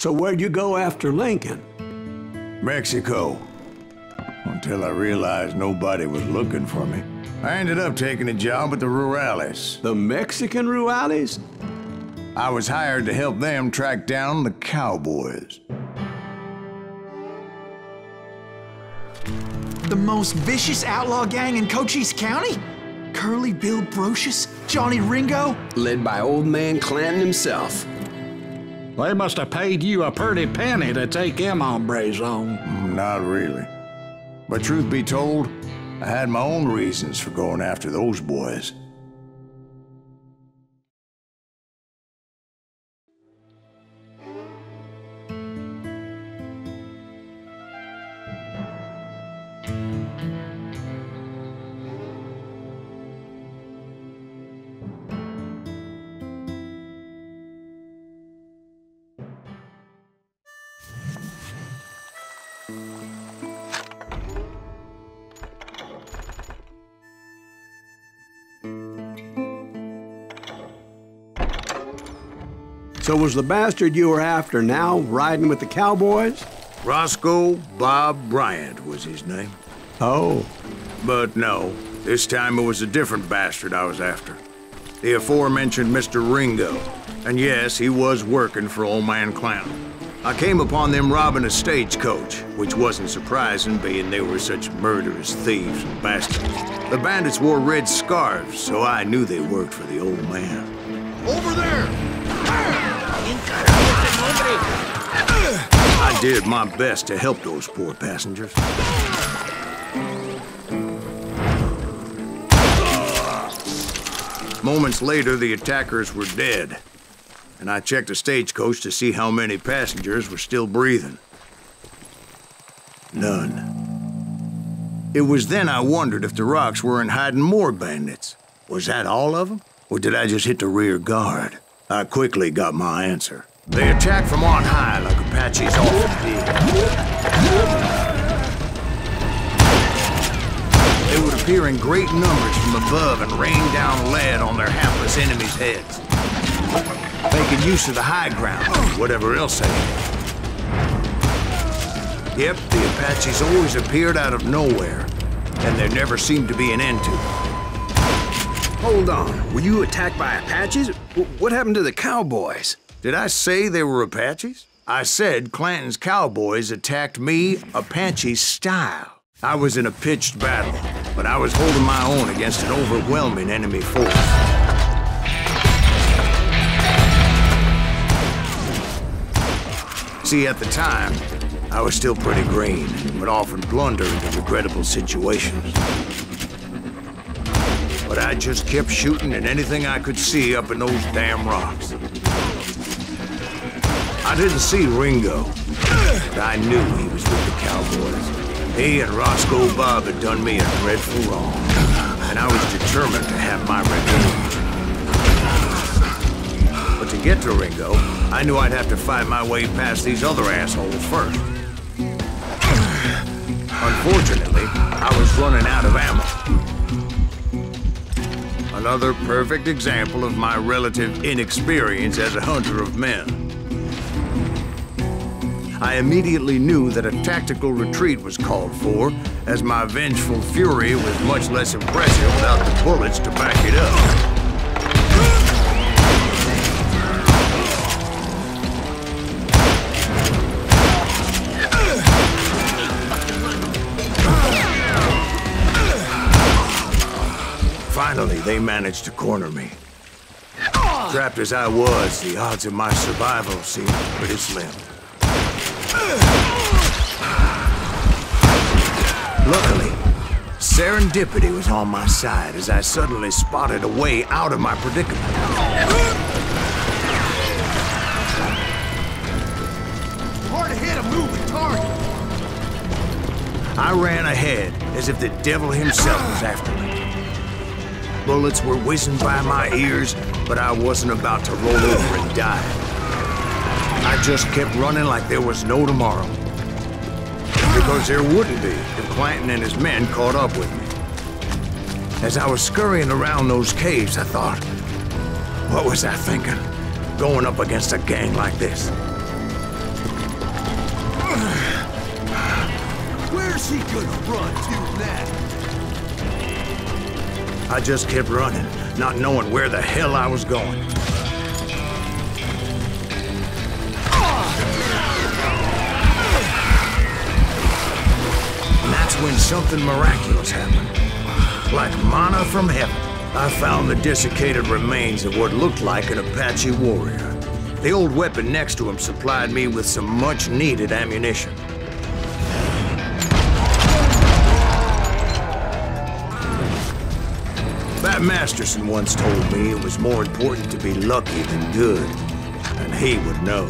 So where'd you go after Lincoln? Mexico. Until I realized nobody was looking for me. I ended up taking a job at the Rurales. The Mexican Rurales? I was hired to help them track down the Cowboys. The most vicious outlaw gang in Cochise County? Curly Bill Brocious? Johnny Ringo? Led by old man Clanton himself. They must have paid you a pretty penny to take them hombres on. Not really. But truth be told, I had my own reasons for going after those boys. So was the bastard you were after now riding with the Cowboys? Roscoe Bob Bryant was his name. Oh. But no, this time it was a different bastard I was after. The aforementioned Mr. Ringo. And yes, he was working for old man Clanton. I came upon them robbing a stagecoach, which wasn't surprising, being they were such murderous thieves and bastards. The bandits wore red scarves, so I knew they worked for the old man. Over there! I did my best to help those poor passengers. Moments later, the attackers were dead, and I checked the stagecoach to see how many passengers were still breathing. None. It was then I wondered if the rocks weren't hiding more bandits. Was that all of them? Or did I just hit the rear guard? I quickly got my answer. They attacked from on high like Apaches often did. They would appear in great numbers from above and rain down lead on their hapless enemies' heads. Making use of the high ground, whatever else they had. Yep, the Apaches always appeared out of nowhere, and there never seemed to be an end to them. Hold on, were you attacked by Apaches? What happened to the Cowboys? Did I say they were Apaches? I said Clanton's Cowboys attacked me Apache style. I was in a pitched battle, but I was holding my own against an overwhelming enemy force. See, at the time, I was still pretty green and would often blunder into regrettable situations. But I just kept shooting at anything I could see up in those damn rocks. I didn't see Ringo, but I knew he was with the Cowboys. He and Roscoe Bob had done me a dreadful wrong, and I was determined to have my revenge. But to get to Ringo, I knew I'd have to fight my way past these other assholes first. Unfortunately, I was running out of ammo. Another perfect example of my relative inexperience as a hunter of men. I immediately knew that a tactical retreat was called for, as my vengeful fury was much less impressive without the bullets to back it up. Finally, they managed to corner me. Trapped as I was, the odds of my survival seemed pretty slim. Luckily, serendipity was on my side as I suddenly spotted a way out of my predicament. Hard to hit a moving target. I ran ahead as if the devil himself was after me. Bullets were whizzing by my ears, but I wasn't about to roll over and die. I just kept running like there was no tomorrow. Because there wouldn't be if Clanton and his men caught up with me. As I was scurrying around those caves, I thought, what was I thinking? Going up against a gang like this? Where's he gonna run to now? I just kept running, not knowing where the hell I was going. And that's when something miraculous happened. Like manna from heaven, I found the desiccated remains of what looked like an Apache warrior. The old weapon next to him supplied me with some much-needed ammunition. Bat Masterson once told me it was more important to be lucky than good, and he would know.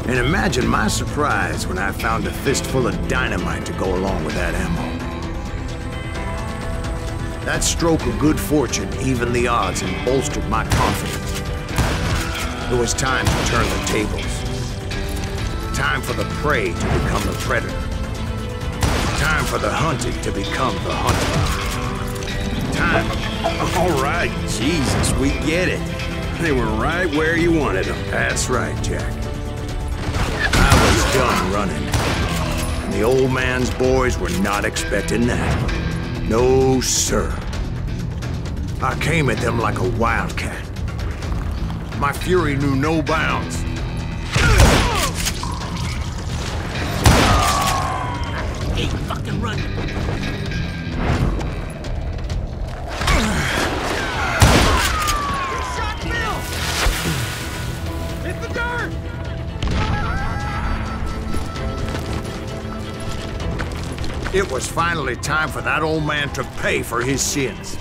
And imagine my surprise when I found a fistful of dynamite to go along with that ammo. That stroke of good fortune evened the odds and bolstered my confidence. It was time to turn the tables. Time for the prey to become the predator. Time for the hunted to become the hunted. Time... All right, Jesus, we get it. They were right where you wanted them. That's right, Jack. I was done running. And the old man's boys were not expecting that. No, sir. I came at them like a wildcat. My fury knew no bounds. Ain't fucking running. Shot Bill! Hit the dirt! It was finally time for that old man to pay for his sins.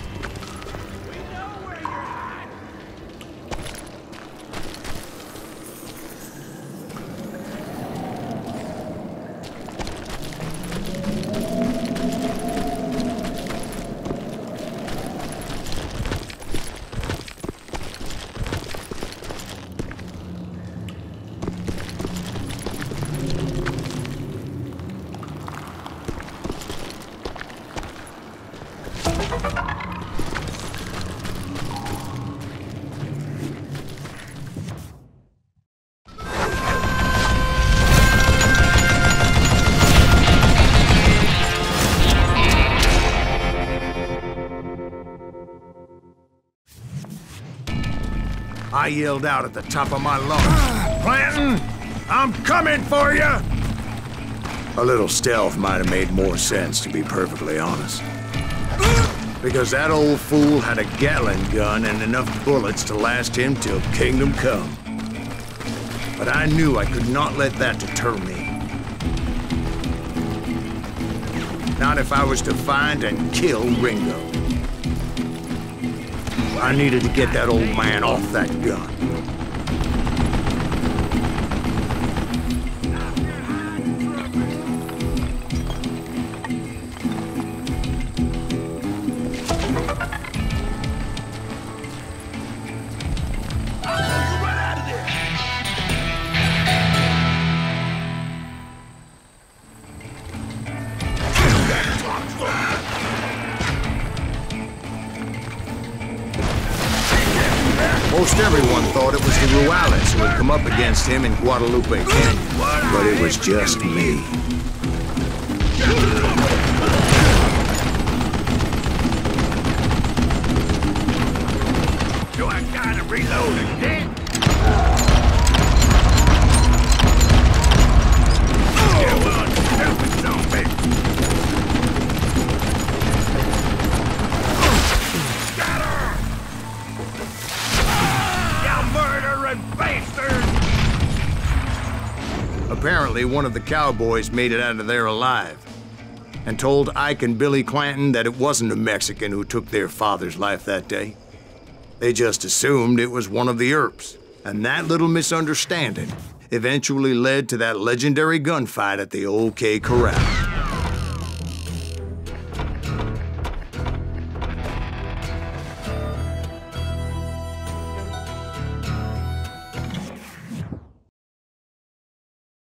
I yelled out at the top of my lungs, "Clanton, I'm coming for you!" A little stealth might have made more sense, to be perfectly honest. Because that old fool had a Gatling gun and enough bullets to last him till kingdom come. But I knew I could not let that deter me. Not if I was to find and kill Ringo. I needed to get that old man off that gun. Most everyone thought it was the Juarez who had come up against him in Guadalupe Canyon, but it was just me. Do I gotta reload again? Come on, stupid zombie! Got her! You murdering bastard! Apparently, one of the Cowboys made it out of there alive and told Ike and Billy Clanton that it wasn't a Mexican who took their father's life that day. They just assumed it was one of the Earps, and that little misunderstanding eventually led to that legendary gunfight at the OK Corral.